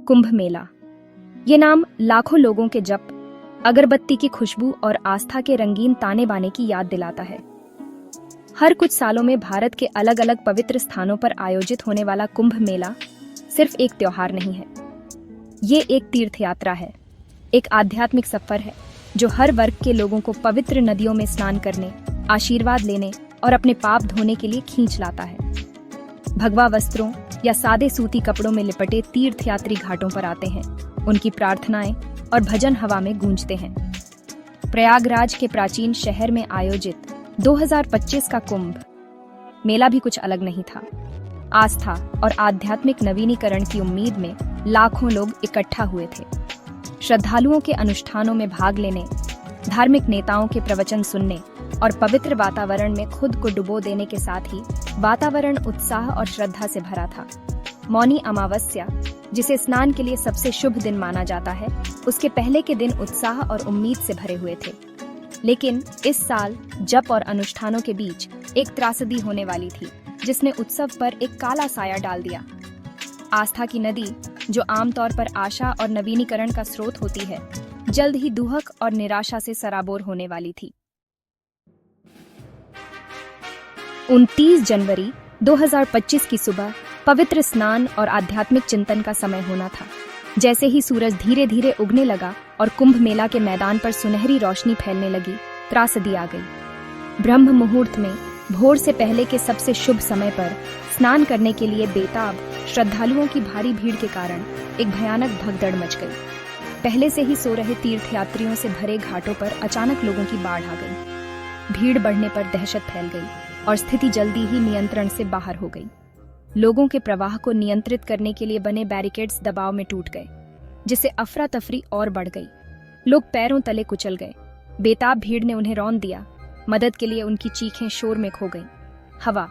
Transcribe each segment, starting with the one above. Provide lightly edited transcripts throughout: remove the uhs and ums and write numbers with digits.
कुंभ मेला। ये नाम लाखों लोगों के जप, अगरबत्ती की खुशबू और आस्था के रंगीन ताने बाने की याद दिलाता है। हर कुछ सालों में भारत के अलग अलग पवित्र स्थानों पर आयोजित होने वाला कुंभ मेला सिर्फ एक त्योहार नहीं है, ये एक तीर्थ यात्रा है, एक आध्यात्मिक सफर है जो हर वर्ग के लोगों को पवित्र नदियों में स्नान करने, आशीर्वाद लेने और अपने पाप धोने के लिए खींच लाता है। भगवा वस्त्रों या सादे सूती कपड़ों में लिपटे तीर्थयात्री घाटों पर आते हैं, उनकी प्रार्थनाएं और भजन हवा में गूंजते हैं। प्रयागराज के प्राचीन शहर में आयोजित 2025 का कुंभ मेला भी कुछ अलग नहीं था। आस्था और आध्यात्मिक नवीनीकरण की उम्मीद में लाखों लोग इकट्ठा हुए थे। श्रद्धालुओं के अनुष्ठानों में भाग लेने, धार्मिक नेताओं के प्रवचन सुनने और पवित्र वातावरण में खुद को डुबो देने के साथ ही वातावरण उत्साह और श्रद्धा से भरा था। मौनी अमावस्या, जिसे स्नान के लिए सबसे शुभ दिन माना जाता है, उसके पहले के दिन उत्साह और उम्मीद से भरे हुए थे। लेकिन इस साल जप और अनुष्ठानों के बीच एक त्रासदी होने वाली थी, जिसने उत्सव पर एक काला साया डाल दिया। आस्था की नदी, जो आमतौर पर आशा और नवीनीकरण का स्रोत होती है, जल्द ही दुहक और निराशा से सराबोर होने वाली थी। 29 जनवरी 2025 की सुबह पवित्र स्नान और आध्यात्मिक चिंतन का समय होना था। जैसे ही सूरज धीरे धीरे उगने लगा और कुंभ मेला के मैदान पर सुनहरी रोशनी फैलने लगी, त्रासदी आ गई। ब्रह्म मुहूर्त में भोर से पहले के सबसे शुभ समय पर स्नान करने के लिए बेताब श्रद्धालुओं की भारी भीड़ के कारण एक भयानक भगदड़ मच गई। पहले से ही सो रहे तीर्थयात्रियों से भरे घाटों पर अचानक लोगों की बाढ़ आ गई। भीड़ बढ़ने पर दहशत फैल गई और स्थिति जल्दी ही नियंत्रण से बाहर हो गई। लोगों के प्रवाह को नियंत्रित करने के लिए बने बैरिकेड्स दबाव में टूट गए, जिससे अफरा तफरी और बढ़ गई। लोग पैरों तले कुचल गए। बेताब भीड़ ने उन्हें रौंद दिया। मदद के लिए उनकी चीखें शोर में खो गईं। हवा,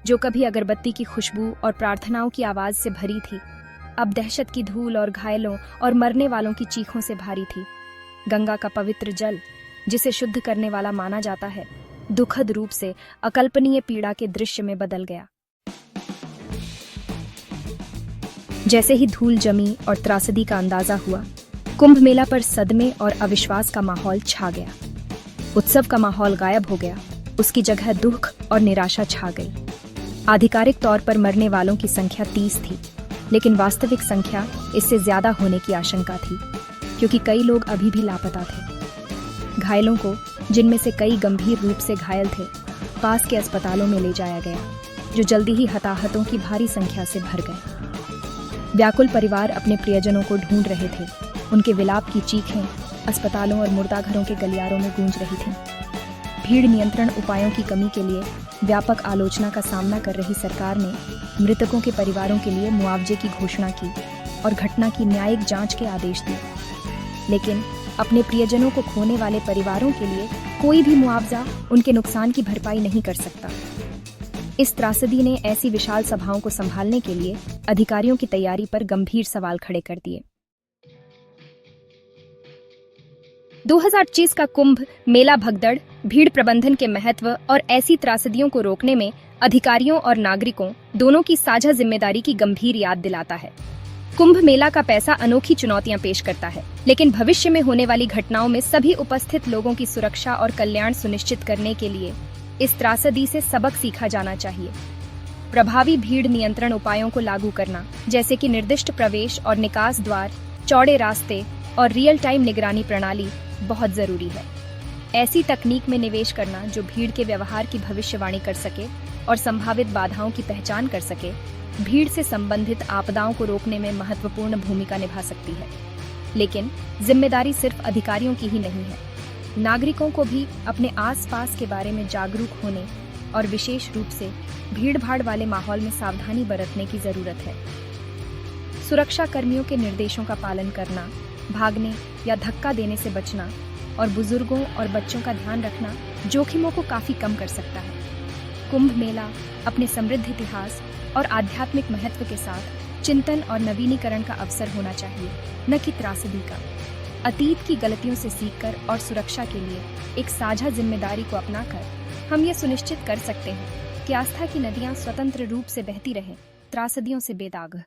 जो कभी अगरबत्ती की खुशबू और प्रार्थनाओं की आवाज से भरी थी, अब दहशत की धूल और घायलों और मरने वालों की चीखों से भारी थी। गंगा का पवित्र जल, जिसे शुद्ध करने वाला माना जाता है, दुखद रूप से अकल्पनीय पीड़ा के दृश्य में बदल गया। जैसे ही धूल जमी और त्रासदी का अंदाजा हुआ, कुंभ मेला पर सदमे और अविश्वास का माहौल छा गया। उत्सव का माहौल गायब हो गया, उसकी जगह दुख और निराशा छा गई। आधिकारिक तौर पर मरने वालों की संख्या 30 थी, लेकिन वास्तविक संख्या इससे ज्यादा होने की आशंका थी, क्योंकि कई लोग अभी भी लापता थे। घायलों को, जिनमें से कई गंभीर रूप से घायल थे, पास के अस्पतालों में ले जाया गया, जो जल्दी ही हताहतों की भारी संख्या से भर गए। व्याकुल परिवार अपने प्रियजनों को ढूंढ रहे थे। उनके विलाप की चीखें अस्पतालों और मुर्दाघरों के गलियारों में गूंज रही थीं। भीड़ नियंत्रण उपायों की कमी के लिए व्यापक आलोचना का सामना कर रही सरकार ने मृतकों के परिवारों के लिए मुआवजे की घोषणा की और घटना की न्यायिक जांच के आदेश दिए। लेकिन अपने प्रियजनों को खोने वाले परिवारों के लिए कोई भी मुआवजा उनके नुकसान की भरपाई नहीं कर सकता। इस त्रासदी ने ऐसी विशाल सभाओं को संभालने के लिए अधिकारियों की तैयारी पर गंभीर सवाल खड़े कर दिए। 2025 का कुंभ मेला भगदड़, भीड़ प्रबंधन के महत्व और ऐसी त्रासदियों को रोकने में अधिकारियों और नागरिकों दोनों की साझा जिम्मेदारी की गंभीर याद दिलाता है। कुंभ मेला का पैसा अनोखी चुनौतियां पेश करता है, लेकिन भविष्य में होने वाली घटनाओं में सभी उपस्थित लोगों की सुरक्षा और कल्याण सुनिश्चित करने के लिए इस त्रासदी से सबक सीखा जाना चाहिए। प्रभावी भीड़ नियंत्रण उपायों को लागू करना, जैसे कि निर्दिष्ट प्रवेश और निकास द्वार, चौड़े रास्ते और रियल टाइम निगरानी प्रणाली, बहुत जरूरी है। ऐसी तकनीक में निवेश करना जो भीड़ के व्यवहार की भविष्यवाणी कर सके और संभावित बाधाओं की पहचान कर सके, भीड़ से संबंधित आपदाओं को रोकने में महत्वपूर्ण भूमिका निभा सकती है। लेकिन जिम्मेदारी सिर्फ अधिकारियों की ही नहीं है। नागरिकों को भी अपने आसपास के बारे में जागरूक होने और विशेष रूप से भीड़-भाड़ वाले माहौल में सावधानी बरतने की जरूरत है। सुरक्षा कर्मियों के निर्देशों का पालन करना, भागने या धक्का देने से बचना और बुजुर्गों और बच्चों का ध्यान रखना जोखिमों को काफी कम कर सकता है। कुंभ मेला अपने समृद्ध इतिहास और आध्यात्मिक महत्व के साथ चिंतन और नवीनीकरण का अवसर होना चाहिए, न कि त्रासदी का। अतीत की गलतियों से सीखकर और सुरक्षा के लिए एक साझा जिम्मेदारी को अपनाकर हम ये सुनिश्चित कर सकते हैं कि आस्था की नदियां स्वतंत्र रूप से बहती रहें, त्रासदियों से बेदाग।